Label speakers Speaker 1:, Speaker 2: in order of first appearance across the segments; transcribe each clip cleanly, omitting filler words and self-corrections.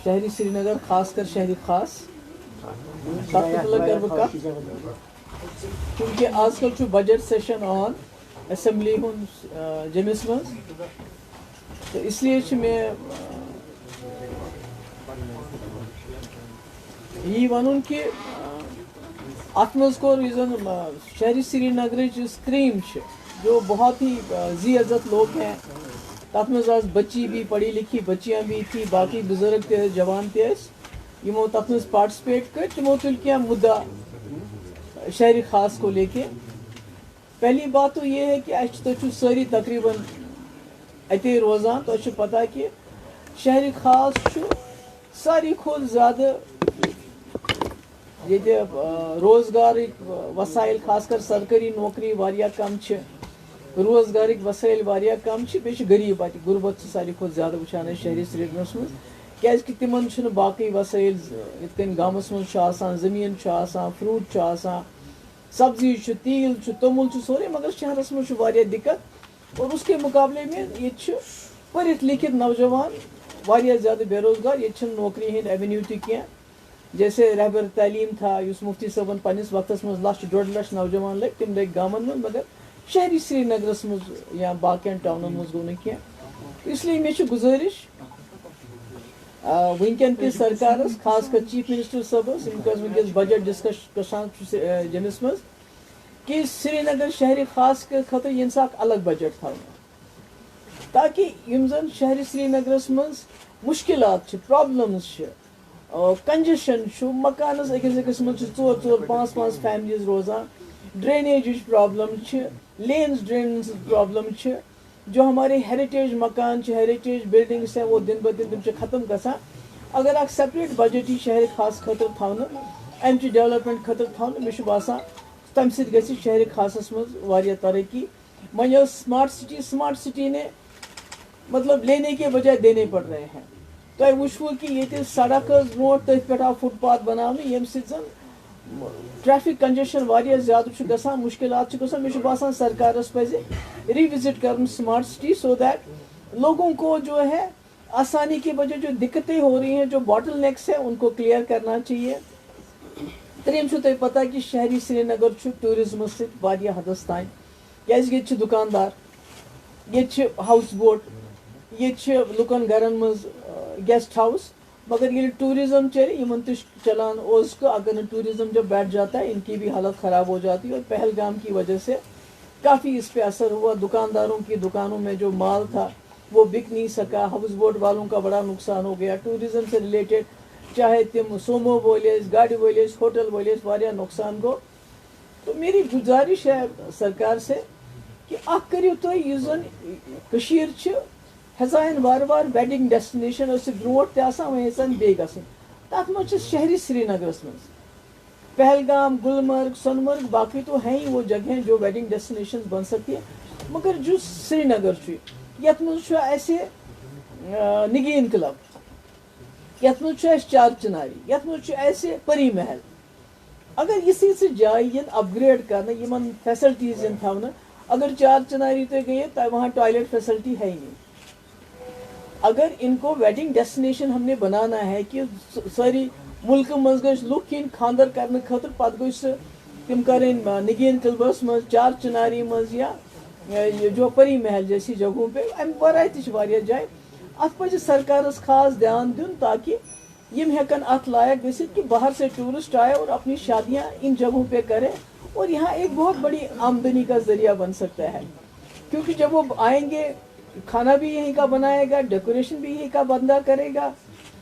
Speaker 1: شہری سری نگر خاص کر شہری خاص تک متعلق کر بہ کت کیونکہ آج کل بجٹ سیشن آن اسمبلی ہند جمس مز تو اس لیے میں یہ ون کہ ات مز کور شہری سری نگر کریم جو بہت ہی ذی عزت لوگ ہیں تک مز بچی بھی پڑھی لکھی بچیاں بھی تھی باقی بزرگ تھے جوان تھے یمو تک مز پارٹسپیٹ کر تمو تل کیا مدعا شہری خاص کو لے کے پہلی بات تو یہ ہے کہ تھی ساری تقریباً اتے روزان تو پتہ کہ شہری خاص ساری کھت زیادہ یہ روزگار وسائل خاص کر سرکاری نوکری واریاہ کم روزگار وسائل واریاہ کم بیٚیہِ غریب اتہ غربت ساری کھت زیادہ وچان شہری سری نگرس مز کیازِ تمن باقی وسائل یتھ کن گامس مز زمین فروٹ سبزی تیل تومل سورے مگر شہرس مز واریاہ دقت اور اس کے مقابلے میں یہ پڑھت لکھت نوجوان واریاہ زیادہ بے روزگار یہ نوکری ہند ایونیو تہ کی جیسے رہبر تعلیم تھا اس مفتی صٲبن پنس وقتس مز 1.5 لچھ نوجوان لگ تم لگ گامن مز مگر شہری سری نگرس مز یا باقین ٹاؤنن مز گو کی اس لیے مے گزارش ونکین کس سرکارس خاص کر چیف منسٹر صاحبس ونکس بجٹ ڈسکس گژھان جمس مز کہ سری نگر شہری خاص کے خاطر یہ اکھ الگ بجٹ تھو تاکہ یم زن شہری سری نگرس مز مشکلات پرابلمز کنجشن مکانس أکس مز 4-4-5 فیملیز روزان drainage problem lanes drains problem جو ہمارے ہیریٹیج مکان ہیریٹیج بلڈنگس ہیں وہ دن بہ دن تم ختم گژھان اگر اکھ سپریٹ بجٹ شہری خاص خاطر تھونہ امچ ڈیولپمنٹ خاطر تھونہ مے باسان تمہ سۭتۍ گژھِ شہری خاصس مز واریاہ ترقی وۄنۍ سمارٹ سٹی نے مطلب لینے کے بجائے دینے پڑ رہے ہیں تُہۍ وٕچھوٕ کہ یہ سڑک برونٛٹھ تٔتھۍ پٮ۪ٹھ آو فٹ پاتھ بناونہٕ ییٚمہِ سۭتۍ زن ٹریفک کنجشن واریاہ زیادٕ گژھان مشکلات گژھان مے باسان سرکارس پزِ ریوزٹ کرن سمارٹ سٹی سو دیٹ لوگوں کو جو ہے آسانی کے بجائے جو دقتیں ہو رہی ہیں جو باٹل نیکس ہیں ان کو کلیئر کرنا چاہیے تریم تھی پتہ کہ شہری سری نگر ٹوریزمس سۭتۍ واریاہ حدس تام کیازِ ییٚتہِ چھِ دکاندار ییٚتہِ چھِ ہاؤس بوٹ ییٚتہِ چھِ لُکن گرن منٛز گیسٹ ہاؤس مگر یہ ٹوریزم چلے یمن تہ چلان اوز کو اگر نہ ٹوریزم جب بیٹھ جاتا ہے ان کی بھی حالت خراب ہو جاتی ہے اور پہلگام کی وجہ سے کافی اس پہ اثر ہوا دکانداروں کی دکانوں میں جو مال تھا وہ بک نہیں سکا ہاؤس بوٹ والوں کا بڑا نقصان ہو گیا ٹوریزم سے ریلیٹڈ چاہے تم سومو ولیس گاڑی ولیس ہوٹل ولیس واریاہ نقصان گو تو میری گزارش ہے سرکار سے کہ اخ کریو تُہۍ یُس زن کشیر ہسان وار وار ویڈنگ ڈیسٹنیشن برونٹ تہ بیٚیہِ گژھن تک مجھ شہری سری نگرس مز پہلگام گلمرگ سونمرگ باقی تو ہیں ہی وہ جگہیں جو ویڈنگ ڈیسٹنیشن بن سکتی ہیں مگر جو سری نگر یت مز ایسے نگین کلب یت مز چار چناری یت مز ایسے پری محل اگر یہ جائیں اپ گریڈ کرنا یمن فیسلٹیز تھونا اگر چار چناری تھی گئی وہاں ٹوائلٹ فیسلٹی ہے ہی نہیں اگر ان کو ویڈنگ ڈیسٹنیشن ہم نے بنانا ہے کہ ساری ملک مز گھ لُکھ ین خاندر کرنے خاطر پتہ گھ تم کریں نگین کلبس مز چار چناری مز یا جو پری محل جیسی جگہوں پہ ام ورائے تہ جائیں ات پہ سرکارس خاص دھیان دن تاکہ یم ہیکن ات لائق گھت کہ باہر سے ٹورسٹ آئے اور اپنی شادیاں ان جگہوں پہ کریں اور یہاں ایک بہت بڑی آمدنی کا ذریعہ بن سکتا ہے کیونکہ جب وہ آئیں گے کھانا بھی یہیں کا بنائے گا ڈیکوریشن بھی یہیں کا بندہ کرے گا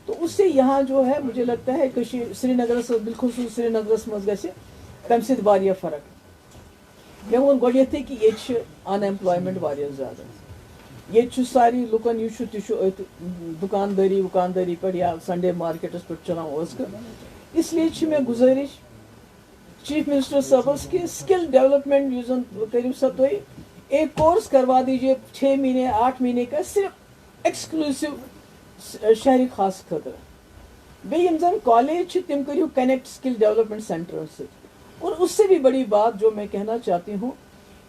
Speaker 1: تو اس سے یہاں جو ہے مجھے لگتا ہے کہ سری نگر بالخصوص سری نگرس مز گژھِ تمہ سۭتۍ واریاہ فرق مے وون گۄڈنیتھٕے کہ ییٚتہِ چھِ ان ایمپلایمنٹ واریاہ زیادٕ ییٚتہِ چھُ ساری لُکن یہ تہِ چھُ أتھۍ دکانداری پہ یا سنڈے مارکیٹس پہ چلان اوز اس لیے چھ مے گزارش چیف منسٹر صاحبس کہ سکل ڈیولپمنٹ یُس زن کٔرِو سا تُہۍ ایک کورس کروا دیجیے 6 مہینے 8 مہینے کا صرف ایکسکلوسیو شہری خاص خاطر بیٚیہِ یِم زن کالج تم کریو کنیکٹ سکل ڈیولپمنٹ سینٹر سے اور اس سے بھی بڑی بات جو میں کہنا چاہتی ہوں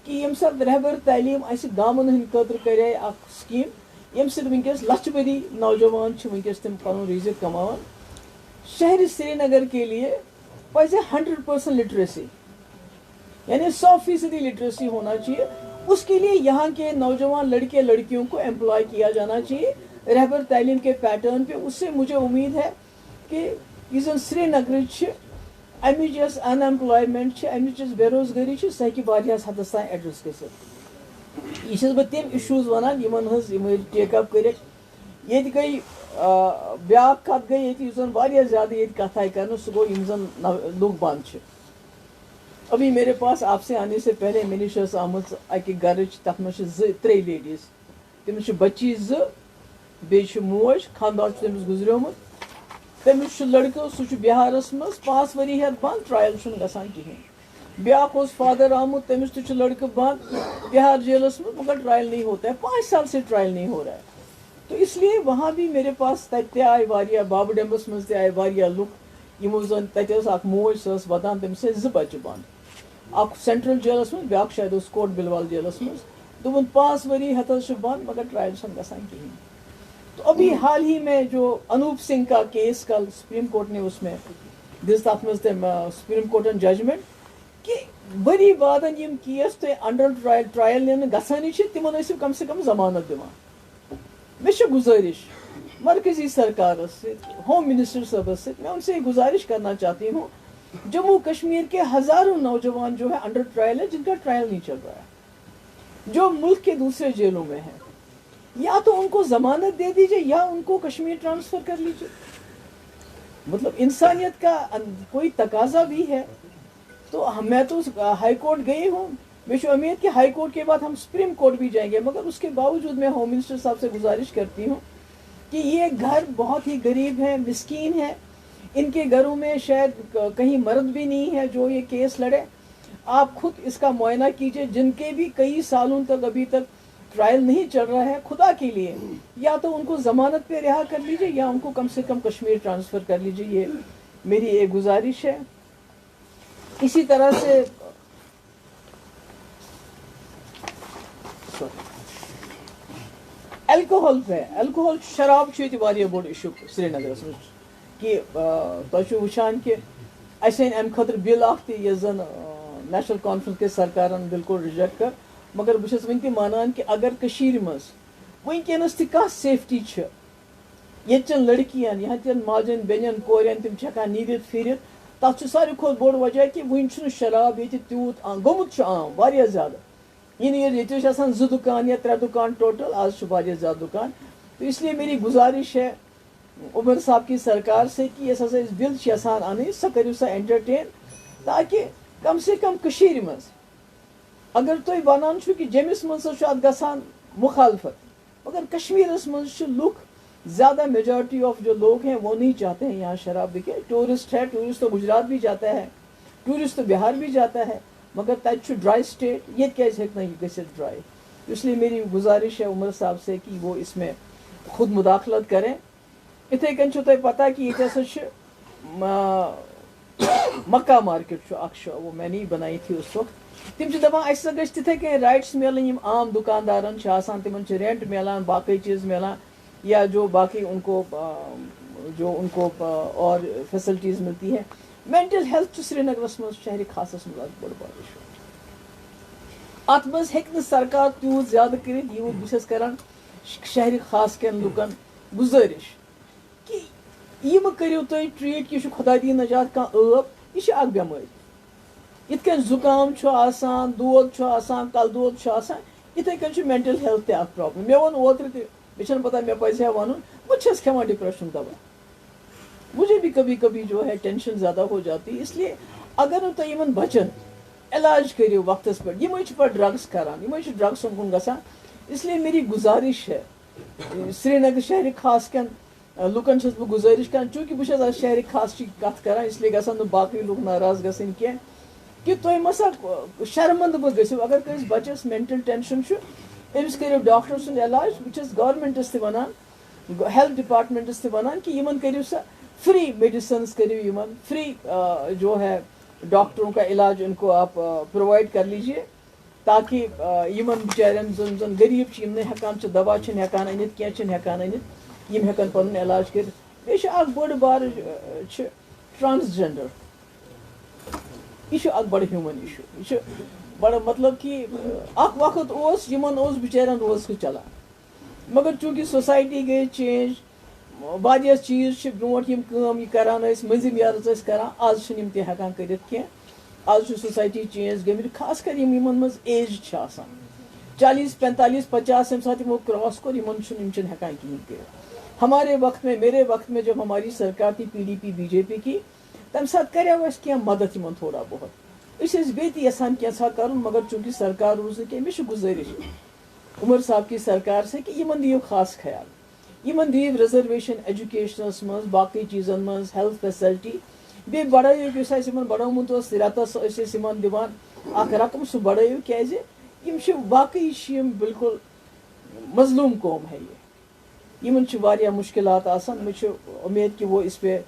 Speaker 1: کہ یم سب رہبر تعلیم اس گامن ہند خاطر کرے اخ سکیم یم سۭتۍ وٕنکٮ۪س لچھ بٔدی نوجوان چھِ وٕنکٮ۪س تِم پنُن رِزق کماوان. شہر سری نگر کے لیے پزِ 100% لٹریسی یعنی 100% لٹریسی ہونا چاہیے. اس کے لیے یہاں کے نوجوان لڑکے لڑکیوں کو امپلائی کیا جانا چاہیے رہبر تعلیم کے پیٹرن پہ. اس سے مجھے امید ہے کہ یہ زن سری نگر امچ یس ان ایمپلائمنٹ امچ یس بے روزگاری سہ ہیٚکہِ واریاہس حدس تام ایڈریس گٔژھِتھ. یہ چھس بہٕ تِم اِشوٗز ونان یِمن ہٕنٛز یِم ٹیک اپ کٔرِکھ. ییٚتہِ گٔے بیٛاکھ کتھ گٔے ییٚتہِ یُس زن واریاہ زیادٕ ییٚتہِ کتھ آیہِ کرنہٕ سُہ گوٚو یِم زن لُکھ بنٛد چھِ. ابھی میرے پاس آپ سے آنے سے پہلے مےٚ نِش ٲس آمٕژ اکہِ گرٕچ تتھ منٛز چھِ 2-3 لیڈیٖز. تٔمِس چھِ بچی 2 بیٚیہِ چھِ موج خانٛدار چھُ تٔمِس گُزریومُت. تٔمِس چھُ لڑکہٕ سُہ چھُ بِہارس منٛز 5 ؤری ہٮ۪تھ بنٛد ٹرایل چھُنہٕ گژھان کِہینۍ. بیٛاکھ اوس فادر آمُت تٔمِس تہِ چھُ لڑکہٕ بنٛد بہار جیلس منٛز مگر ٹرائل نہیں ہوتا ہے 5 سال سے ٹرائل نہیں ہو رہا ہے. تو اس لیے وہاں بھی میرے پاس تتہِ تہِ آیہِ واریاہ بابہٕ ڈیمبس منٛز تہِ آیہِ واریاہ لُکھ یِمو زن تتہِ ٲس اکھ موج سۄ ٲس واتان تٔمِس ٲسۍ 2 بچہٕ بنٛد. اکھ سینٹرل جیلس منٛز بیٛاکھ شاید اوس کوٹ بلوال جیلس منٛز. دوٚپُن 5 ؤری ہٮ۪تھ حظ چھُ بنٛد مگر ٹرائل چھنہٕ گژھان کِہینۍ. تو ابھی حال ہی میں جو انوپ سنگھ کا کیس کل سپریم کورٹ نے اس میں دِژ تتھ منٛز تٔمۍ سپریم کورٹن ججمنٹ کہ ؤری وادن یم کیس تُہۍ انڈر ٹرائل نِنہٕ گژھانٕے چھِ تِمن ٲسِو کم سے کم ضمانت دِوان. مےٚ چھِ گزٲرش مرکزی سرکارس سۭتۍ ہوم منسٹر صٲبس سۭتۍ میں ان سے گزارش کرنا چاہتی ہوں جموں کشمیر کے ہزاروں نوجوان جو ہے انڈر ٹرائل ہے جن کا ٹرائل نہیں چل رہا ہے جو ملک کے دوسرے جیلوں میں ہیں یا تو ان کو ضمانت دے دیجیے یا ان کو کشمیر ٹرانسفر کر لیجیے. مطلب انسانیت کا کوئی تقاضا بھی ہے. تو میں تو ہائی کورٹ گئی ہوں مجھے امید کہ ہائی کورٹ کے بعد ہم سپریم کورٹ بھی جائیں گے مگر اس کے باوجود میں ہوم منسٹر صاحب سے گزارش کرتی ہوں کہ یہ گھر بہت ہی غریب ہیں مسکین ہیں. ان کے گھروں میں شاید کہیں مرد بھی نہیں ہے جو یہ کیس لڑے. آپ خود اس کا معائنہ کیجئے جن کے بھی کئی سالوں تک ابھی تک ٹرائل نہیں چل رہا ہے خدا کے لیے یا تو ان کو ضمانت پہ رہا کر لیجئے یا ان کو کم سے کم کشمیر ٹرانسفر کر لیجئے. یہ میری ایک گزارش ہے. اسی طرح سے الکوہول پہ الکوہول شراب چھُ ییٚتہِ واریاہ بوٚڑ اِشوٗ سرینگرس منٛز کہ تُہۍ چھِو وٕچھان کہ اَسہِ أنۍ اَمہِ خٲطرٕ بِل اکھ تہِ یۄس زن نیشنل کانفرنس کے سرکارن بالکل رِجیکٹ کٔر مگر بہٕ چھَس وٕنہِ تہِ مانان کہ اگر کٔشیٖرِ منٛز وٕنکٮ۪نس تہِ کانٛہہ سیفٹی چھِ ییٚتچٮ۪ن لڑکِین ییٚتٮ۪ن ماجٮ۪ن بیٚنٮ۪ن کورٮ۪ن تِم چھِ ہٮ۪کان نیٖرِتھ پھیٖرِتھ تتھ چھُ ساروی کھۄتہٕ بوٚڑ وجہ کہ وٕنہِ چھُنہٕ شراب ییٚتہِ تیوٗت گوٚمُت چھُ عام واریاہ زیادٕ. ییٚتہِ چھِ آسان 2 دُکان یا 3 دُکان ٹوٹل آز چھُ واریاہ زیادٕ دُکان. تو اس لیے میری گزارش ہے عمر صاحب کی سرکار سے کہ یۄس ہسا أسۍ بِل چھِ یژھان اَنٕنۍ سۄ کٔرِو سا انٹرٹین تاکہ کم سے کم کٔشیٖرِ منٛز اگر تُہۍ ونان چھُو کہ جیٚمِس منٛز چھُ اتھ گژھان مخالفت مگر کشمیرس منٛز چھِ لُکھ زیادہ میجورٹی آف جو لوگ ہیں وہ نہیں چاہتے ہیں یہاں شراب بکے. ٹورسٹ ہے ٹورسٹ تو گجرات بھی جاتا ہے ٹورسٹ تو بہار بھی جاتا ہے مگر تتہِ چھُ ڈرائی اسٹیٹ ییٚتہِ کیازِ ہیٚکہِ نہٕ یہِ گٔژھِتھ ڈرائی. اس لیے میری گزارش ہے عمر صاحب سے کہ وہ اس میں خود مداخلت کریں. اتھے کن چھو تۄہہِ پتہ کہ ییٚتہِ ہسا چھِ مکہ مارکیٹ چھُ اکھ وہ میں نے بنائی تھی اس وقت. تِم چھِ دپان اَسہِ ہسا گژھِ تِتھے کٔنۍ رائٹس مِلٕنۍ یِم عام دُکاندارن چھِ آسان تِمن چھِ رینٹ مِلان باقٕے چیٖز مِلان یا جو باقی ان کو اور فیسلٹیز ملتی ہے. مینٹل ہیلتھ چھُ سرینگرس منٛز شہرِ خاصس منٛز اکھ بوٚڑ بار اِشوٗ. اتھ منٛز ہیٚکہِ نہٕ سرکار تیوٗت زیادٕ کٔرِتھ یہِ بہٕ چھَس کران شہرِ خاص کٮ۪ن لُکن گُزٲرِش کہ یہِ مہٕ کٔرِو تُہۍ ٹریٖٹ یہِ چھُ خۄدا دی نجات کانٛہہ ٲب یہِ چھِ اکھ بٮ۪مٲرۍ. یِتھ کٔنۍ زُکام چھُ آسان دود چھُ آسان کلہٕ دود چھُ آسان یِتھے کٔنۍ چھُ مینٹل ہیلتھ تہِ اکھ پرابلم. مےٚ ووٚن اوترٕ تہِ مےٚ چھَنہٕ پتہ مےٚ پزِ ہا وَنُن بہٕ چھَس کھٮ۪وان ڈپریشن دوا مجھے بھی کبھی کبھی جو ہے ٹینشن زیادہ ہو جاتی. اس لیے اگر نہٕ تُہۍ یِمن بچن علاج کٔرِو وقتس پٮ۪ٹھ یِمے چھِ پتہٕ ڈرگس کران یِمے چھِ ڈرگسن کُن گژھان. اس لیے میری گزارش ہے سرینگر شہرِ خاص کٮ۪ن لُکن چھس بہٕ گزٲرش کران چوٗنکہِ بہٕ چھس آز شہرِ خاصچی کتھ کران اس لیے گژھن نہٕ باقٕے لُکھ ناراض گژھٕنۍ کینٛہہ کہ تُہۍ مہ سا شرمنٛدٕ مہ گٔژھِو اگر کٲنٛسہِ بچس مینٹل ٹینشن چھُ أمِس کٔرِو ڈاکٹر سُنٛد علاج. بہٕ چھس گورمنٹس تہِ ونان ہیلتھ ڈپارٹمنٹس تہِ ونان کہ یِمن کٔرِو سا فری میڈیسنس کٔرِو یِمن فری جو ہے ڈاکٹروں کا علاج ان کو آپ پرووائڈ کر لیجیے تاکہ یمن بچارن زن غریب چھ یم نہ ہیکان چھ دوا چھن ہیکان انت کینٛہہ چھن ہیکان انت یم ہیکن پنن علاج کٔرِتھ. بیٚیہِ چھُ اکھ بوٚڑ بار چھُ ٹرانسجنڈر. یہ چھُ اکھ بڑٕ ہیومن ایشوٗ. یہ چھُ بڑٕ مطلب کہ اکھ وقت اوس یمن اوس بچارن روزگار چلان مگر چونکہ سوسائٹی گئی چینج واریاہ چیز چھِ برونٛٹھ یم کٲم یہ کران ٲسۍ مٔنٛزِم یارٕژ ٲسۍ کران آز چھِنہٕ یم تہِ ہیکان کٔرِتھ کینٛہہ. آز چھُ سوسائٹی چینج گٔمٕتۍ خاص کر یمن منٛز ایج چھِ آسان 40 45 50 ییٚمہِ ساتہٕ یمو کراس کوٚر یم چھِنہٕ ہیکان کِہیٖنۍ کٔرِتھ. ہمارے وقت میں میرے وقت میں جب ہماری سرکار تھی PDP BJP کی تمہِ ساتہٕ کریو اَسہِ کینٛہہ مدد یمن تھوڑا بہت. أسۍ ٲسۍ بیٚیہِ تہِ یژھان کینٛژھا کرُن مگر چوٗنٛکہِ سرکار روٗز نہٕ کینٛہہ مےٚ چھِ گُزٲرِش عمر صاحب کی سرکار سے کہ یمن دِیِو خاص خیال یمن دِیِو ریزرویشن ایجوکیشنس منٛز باقٕے چیٖزن منٛز ہیلتھ فیسلٹی بیٚیہِ بڑٲیِو یُس اَسہِ یمن بڑومُت اوس رٮ۪تس ٲسۍ أسۍ یمن دِوان اکھ رقم سُہ بڑٲیِو کیازِ یم چھِ باقٕے چھِ یم بالکل مظلوم قوم ہے یہ یمن چھِ واریاہ مشکلات آسان. مےٚ چھُ امید کہ وہ اس پہ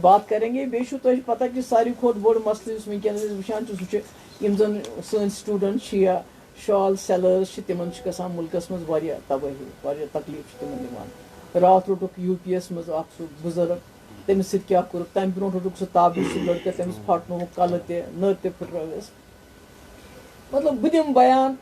Speaker 1: بات کریں گے. بیٚیہِ چھُو تۄہہِ پتہ کہ ساروی کھۄتہٕ بوٚڑ مسلہٕ یُس وٕنکیٚنس أسۍ وٕچھان چھِ سُہ چھُ یم زن سٲنۍ سٹوٗڈنٹ چھِ یا شال سیلٲرٕز چھِ تمن چھِ گژھان مُلکس منٛز واریاہ تبٲہی واریاہ تکلیٖف چھِ تمن دِوان. راتھ روٚٹُکھ UP یس منٛز اکھ سُہ بُزرٕگ تٔمِس سۭتۍ کیٛاہ کوٚرُکھ تمہِ برونٛٹھ روٚٹُکھ سُہ تابٕچ سُہ لڑکہٕ تٔمِس پھٹنووُکھ کلہٕ تہِ نٔر تہِ پھٕٹرٲوِس. مطلب بہٕ دِمہٕ بیان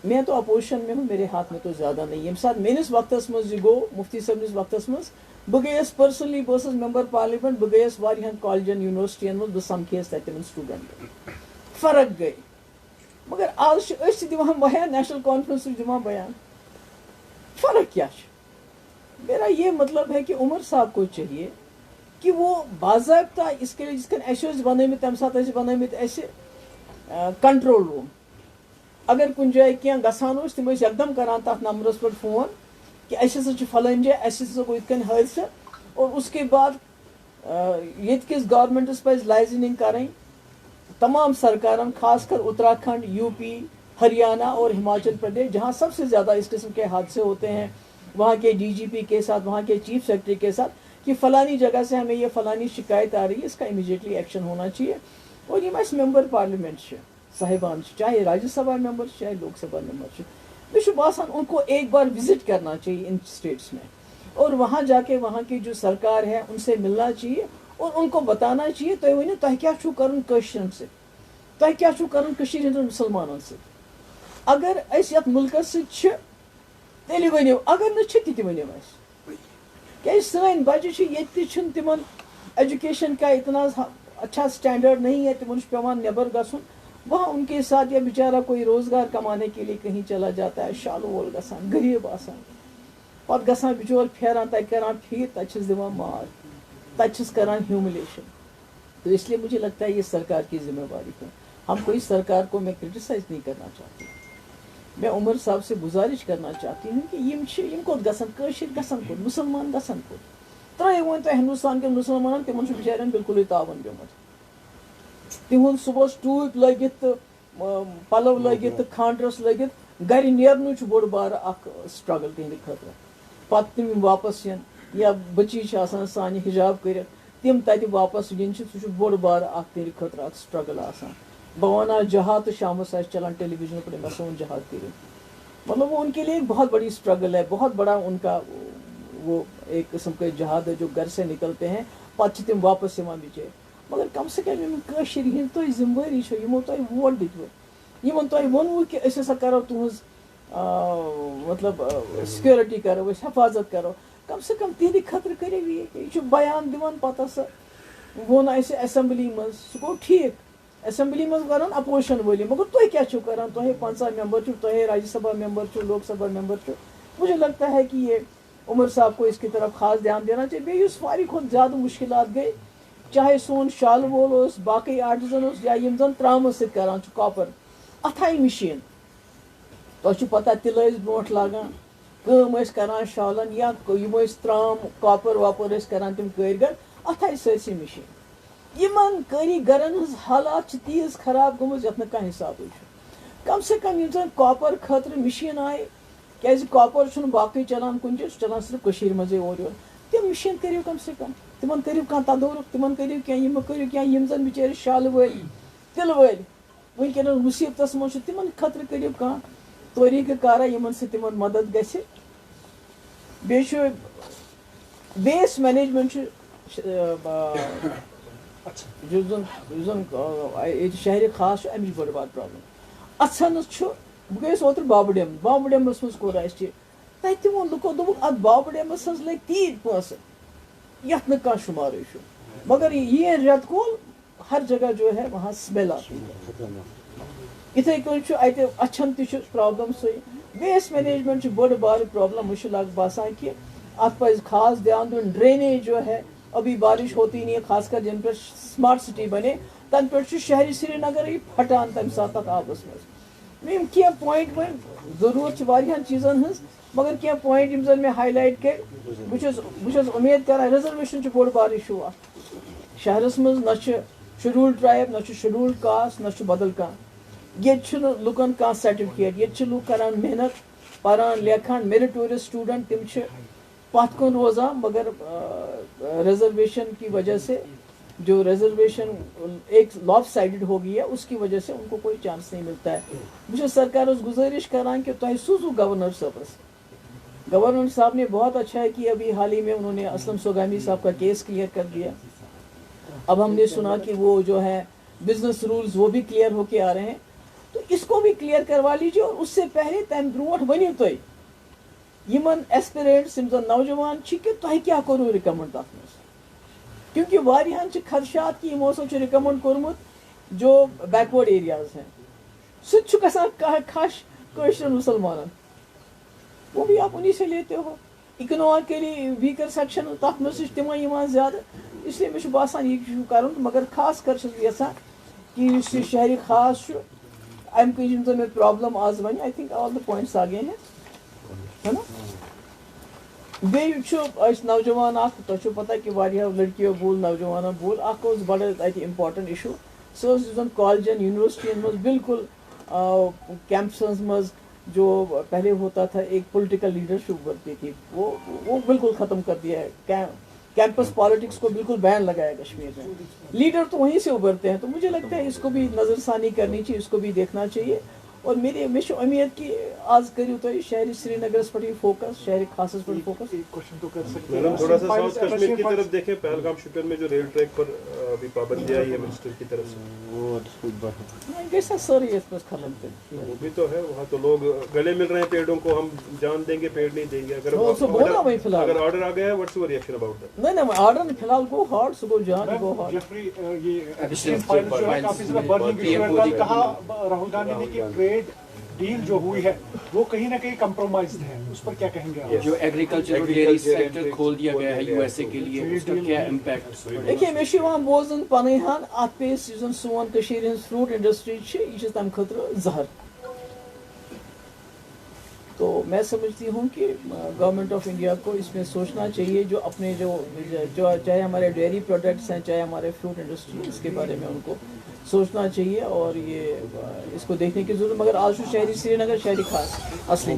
Speaker 1: میں تو اپوزیشن میں ہوں میرے ہاتھ میں تو زیادہ نہیں. ییٚمہِ ساتہٕ میٲنِس وقتس منٛز یہِ گوٚو مفتی صٲبنِس وقتس منٛز بہٕ گٔیس پٔرسنلی بہٕ ٲسٕس ممبر پارلِمنٹ بہٕ گٔیس واریاہن کالجن یونیورسٹین منٛز بہٕ سمکھیس تتہِ تِمن سٹوٗڈنٹن. فرق گٔے مگر آز چھِ أسۍ تہِ دِوان بیان نیشنل کانفرنس چھِ دِوان بیان. فرق کیٛاہ چھِ؟ میرا یہ مطلب ہے کہ عمر صاحب کو چاہیے کہ وہ باضابطہ اس کے لیے جس کن اَسہِ ٲسۍ بنٲومٕتۍ تمہِ ساتہٕ ٲسۍ بنٲومٕتۍ اَسہِ کنٹرول روٗم. اگر کُنہِ جایہِ کینٛہہ گژھان اوس تِم ٲسۍ یکدم کران تتھ نمبرس پٮ۪ٹھ فون کہ اَسہِ ہسا چھُ فلٲنۍ جایہِ اَسہِ ہسا گوٚو یِتھ کٔنۍ حٲدثہٕ اور اس کے بعد ییٚتہِ کِس گورمنٹس پزِ لائزننگ کرٕنۍ تمام سرکارن خاص کر اتراکھنڈ UP ہریانہ اور ہماچل پردیش جہاں سب سے زیادہ اس قسم کے حادثے ہوتے ہیں وہاں کے DGP کے ساتھ وہاں کے چیف سیکرٹری کے ساتھ کہ فلانی جگہ سے ہمیں یہ فلانی شکایت آ رہی ہے اس کا امیڈیٹلی ایکشن ہونا چاہیے. اور یم اَسہِ ممبر پارلمنٹ چھِ صاحبان چاہے راجیہ سبھا ممبر چاہے لوک سبھا ممبر مجھے باسان ان کو ایک بار وزٹ کرنا چاہیے ان اسٹیٹس میں اور وہاں جا کے وہاں کی جو سرکار ہے ان سے ملنا چاہیے اور ان کو بتانا چاہیے تُہۍ ؤنِو تۄہہِ کیٛاہ چھُو کَرُن کٲشرٮ۪ن سۭتۍ تۄہہِ کیٛاہ چھُو کَرُن کٔشیٖرِ ہٕنٛدٮ۪ن مُسلمانن سۭتۍ. اگر أسۍ یتھ مُلکس سۭتۍ چھِ تیٚلہِ ؤنِو اگر نہٕ چھِ تہِ ؤنِو اَسہِ کیازِ سٲنۍ بچہِ چھِ ییٚتہِ تہِ چھُنہٕ تِمن ایجوکیشن کا اتنا اچھا اسٹینڈرڈ نہیں ہے تمن چھُ پیوان نیبر گژھُن وہاں ان کے ساتھ یا بیچارہ کوئی روزگار کمانے کے لیے کہیں چلا جاتا ہے شالہٕ وول گژھان غریب آسان پتہٕ گژھان بچور پھیران تتہِ کران پھیٖر تتہِ چھِس دِوان مار تتہِ چھِس کران ہیوملیشن. تو اس لیے مجھے لگتا ہے یہ سرکار کی ذمہ داری ہے. ہم کوئی سرکار کو میں کرٹیسائز نہیں کرنا چاہتی میں عمر صاحب سے گزارش کرنا چاہتی ہوں کہ یم کوٚت گژھن کٲشِر گژھن کوٚت مسلمان گژھن کوٚت ترٛٲیِو وۄنۍ تُہۍ ہندوستان کٮ۪ن مُسلمانن تِمن چھُ بِچارٮ۪ن بِلکُلٕے تاوَن پیوٚمُت تِہُنٛد صُبحس ٹوٗپۍ لٲگِتھ تہٕ پلو لٲگِتھ تہٕ خانٛڈرس لٲگِتھ گرِ نیرنُے چھُ بوٚڑ بارٕ اکھ سٹرگل تِہنٛدِ خٲطرٕ. پتہٕ تِم یِم واپس یِن یا بچی چھِ آسان سانہِ حجاب کٔرِتھ تِم تتہِ واپس یِن چھِ سُہ چھُ بوٚڑ بارٕ اکھ تِہنٛدِ خٲطرٕ اکھ سٹرگل آسان. بہٕ ونہٕ آز جہاد تہٕ شامس آسہِ چلان ٹیلی ویژن پٮ۪ٹھ مےٚ سون جہاد کٔرِو مطلب وہ ان کے لیے ایک بہت بڑی اسٹرگل ہے بہت بڑا ان کا وہ ایک قسم کا جہاد ہے جو گھر سے نکلتے ہیں پتہٕ چھِ تِم واپس یِوان بِچٲرۍ مگر کم سے کم یِم کٲشِرۍ ہِنٛدۍ تۄہہِ ذمہٕ وٲری چھو یِمو تۄہہِ ووٹ دِتوٕ یِمن تۄہہِ ووٚنوُ کہِ أسۍ ہسا کرو تُہنٛز مطلب سِکیورٹی کرو أسۍ حفاظت کرو کم سے کم تِہنٛدِ خٲطرٕ کٔرِو یہِ چھُ بیان دِوان پتہٕ ہسا ووٚن اَسہِ ایسمبلی منٛز سُہ گوٚو ٹھیٖک ایسمبلی منٛز کران اپوزِشن وٲلی مگر تُہۍ کیٛاہ چھِو کران تۄہے 50 ممبر چھِو تۄہے راجیہ سبھا ممبر چھِو لوک سبھا ممبر چھِو مجھے لگتا ہے کہ یہ عمر صاحب کو اس کی طرف خاص دھیان دینا چاہیے. بیٚیہِ یُس ساروی کھۄتہٕ زیادٕ مُشکلات گٔے چاہے سون شالہٕ وول اوس باقٕے آرٹِزن اوس یا یِم زن ترٛامہٕ سۭتۍ کران چھِ کاپر اتھے مِشیٖن تۄہہِ چھُو پتہ تِلہٕ ٲسۍ برونٛٹھ لاگان کٲم ٲسۍ کران شالن یا یِم ٲسۍ ترٛام کاپر واپر ٲسۍ کران تِم کٲرۍ گر اتھے سٲرسٕے مِشیٖن. یِمن کٲری گرن ہٕنٛز حالات چھِ تیٖژ خراب گٔمٕژ یتھ نہٕ کانٛہہ حِسابٕے چھُ کم سے کم یِم زن کاپر خٲطرٕ مِشیٖن آیہِ کیازِ کاپر چھُنہٕ باقٕے چلان کُنہِ جایہِ سُہ چلان صرف کٔشیٖرِ منٛزٕے اورٕ یورٕ تِم مِشیٖن کٔرِو کم سے کم تِمن کٔرِو کانٛہہ تدورُک تِمن کٔرِو کینٛہہ یِم کٔرِو کینٛہہ یِم زن بِچٲرۍ شالہٕ وٲلۍ تِلہٕ وٲلۍ ونکس مصیبتس من تمن خطر کرو کھانا طریقہ کارا یمن سے تمن مدد گژھِ بیٚیہِ چھُ بیس مینیجمنٹ یُس زن یہ شہری خاص امی بڑ بار پرابلم اتھنس بہٕ گٔیَس اوترٕ بابہٕ ڈیمس منٛز کوٚر اَسہِ تتہِ تہِ ووٚن لُکو دوٚپُکھ اتھ بابہٕ ڈیمس منٛز لٔگۍ تیٖتۍ پونٛسہٕ یتھ نہٕ کانٛہہ شُمارٕے چھُ مگر یہ رٮ۪تہٕ کول ہر جگہ جو ہے وہاں سمیل آتی ہے اتھے کٔنۍ چھُ اتہِ اچھن تہِ چھُ پرابلم سُے ویسٹ مینیجمنٹ چھِ بٔڑ بار پرابلم مجھے باسان کہ ات پزِ خاص دھیان دین ڈرینیج جو ہے ابھی بارش ہوتی نہیں ہے خاص کر جن پہ اسمارٹ سٹی بنے تن پہ شہری سری نگر پھٹان تمہ سات تک آبس مز کی پوائنٹ ون ضرورت واریاہن چیزن ہز مگر کی پوائنٹ یم زن میں ہائی لائٹ کر بہت امید کران ریزرویشن بوڑ بار ایشو شہرس مز نہ شیڈول ٹرائب نہ شیڈول کاسٹ نہ بدل کھانا یہ لکن کھانا سرٹیفکیٹ یہ لوگ کران محنت پران لیکھان میرٹوریس سٹوڈنٹ تم پتھ کن روزان مگر ریزرویشن کی وجہ سے جو ریزرویشن ایک لاف سائڈڈ ہو گئی ہے اس کی وجہ سے ان کو کوئی چانس نہیں ملتا ہے مجھے سرکار گزارش کران کہ تہ سوزو گورنر صاحبس گورنر صاحب نے بہت اچھا ہے کہ ابھی حال ہی میں انہوں نے اسلم سوگامی صاحب کا کیس کلیئر کر دیا اب ہم نے سنا کہ وہ جو ہے بزنس رولز وہ بھی کلیئر ہو کے آ رہے ہیں تو اس کو بھی کلیئر کروا لیجیے اور اس سے پہلے تم برونٹ ونیو تھی یمن ایسپیرینٹس یم زن نوجوان کہ تہ کیا کرو ریکمنڈ تک مز کیونکہ واریاہن خدشات کہ یمو سو ریکمنڈ کورمت جو بیکورڈ ایریاز ہیں سہ گژھان کھش کشر مسلمانن وہ بھی آپ انہیں سے لیتے ہو اکنامکلی ویکر سیکشن تک مز تم زیادہ اس لیے مجھے باسان یہ کرن مگر خاص کر یژھان کہ اس شہری خاص ام کن میں پرابلم آز one I think all the points آگے ہیں ہے نا بیس نوجوان تہ پتہ کہ واریاہ لڑکیوں بول نوجوان بول بڑا اتہ امپارٹنٹ ایشو سہ کالجن یونیورسٹین مز بالکل کیمپسن مز جو پہلے ہوتا تھا ایک پولیٹیکل لیڈرشپ بنتی تھی وہ بالکل ختم کر دیا ہے کیمپس پالیٹکس کو بالکل بین لگایا کشمیر میں لیڈر تو وہیں سے ابھرتے ہیں تو مجھے لگتا ہے اس کو بھی نظر ثانی کرنی چاہیے اس کو بھی دیکھنا چاہیے اور میری امید کہ آج کرو تو شہری سری نگرس پہ فوکس شہری خاصس پہ فوکس
Speaker 2: ہم تھوڑا سا ساؤتھ کشمیر کی طرف دیکھیں پہلگام شپین میں جو ریل ٹریک پر ابھی پابندی آئی ہے منسٹر کی طرف
Speaker 1: سے ساری اس پر ختم کر
Speaker 2: وہ بھی تو ہے وہاں تو لوگ گلے مل رہے ہیں پیڑوں کو ہم جان دیں گے پیڑ نہیں دیں گے اگر آرڈر آ گیا ہے what's your reaction about that
Speaker 1: نہیں آرڈر فی الحال گو ہارڈ سو گو جان گو ہارڈ
Speaker 3: راہل گاندھی نے کہ ٹریڈ ڈیل جو ہوئی ہے وہ کہیں نہ کہیں کمپرومائزڈ ہے اس پر کیا کہیں گے
Speaker 4: جو ایگریکلچر اور ڈیری سیکٹر کھول دیا گیا ہے یو ایس اے کے لیے اس کا کیا امپیکٹ
Speaker 1: دیکھیے مے بوزن پن ہن ات پہ سون فروٹ انڈسٹری یہ تمہ خاطر زہر تو میں سمجھتی ہوں کہ گورنمنٹ آف انڈیا کو اس میں سوچنا چاہیے جو اپنے جو چاہے ہمارے ڈیری پروڈکٹس ہیں چاہے ہمارے فروٹ انڈسٹری اس کے بارے میں ان کو سوچنا چاہیے اور یہ اس کو دیکھنے کی ضرورت مگر آج شہری سری نگر شہری خاص اصلی